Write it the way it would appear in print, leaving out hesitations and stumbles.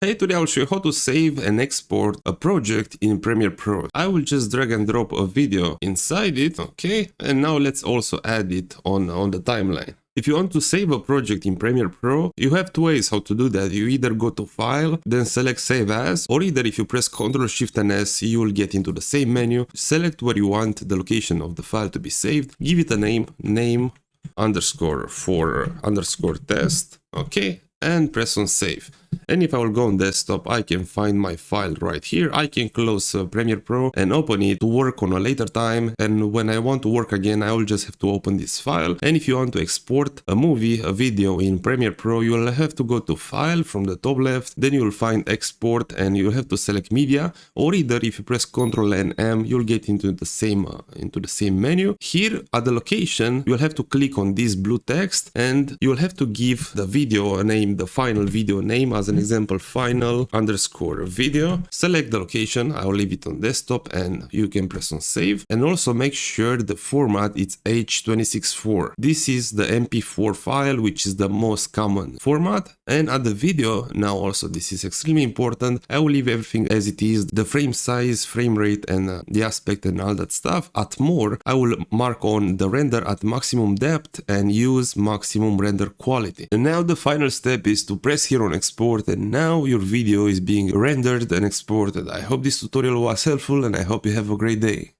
Hey, today I'll show you how to save and export a project in Premiere Pro. I will just drag and drop a video inside it, okay? And now let's also add it on the timeline. If you want to save a project in Premiere Pro, you have two ways how to do that. You either go to File, then select Save As, or either if you press Ctrl Shift and S, you will get into the same menu. Select where you want the location of the file to be saved, give it a name _for _test, okay? And press on save. And if I will go on desktop, I can find my file right here. I can close Premiere Pro and open it to work on a later time. And when I want to work again, I will just have to open this file. And if you want to export a movie, a video in Premiere Pro, you will have to go to File from the top left. Then you will find Export and you'll have to select Media. Or either if you press Ctrl and M, you'll get into the same menu. Here at the location, you'll have to click on this blue text and you'll have to give the video a name, the final video name. As an example, final_video. Select the location. I will leave it on desktop and you can press on save. And also make sure the format is H.264. This is the MP4 file, which is the most common format. And at the video, now also this is extremely important. I will leave everything as it is, the frame size, frame rate, and the aspect and all that stuff. At more, I will mark on the render at maximum depth and use maximum render quality. And now the final step is to press here on export, and now your video is being rendered and exported. I hope this tutorial was helpful and I hope you have a great day.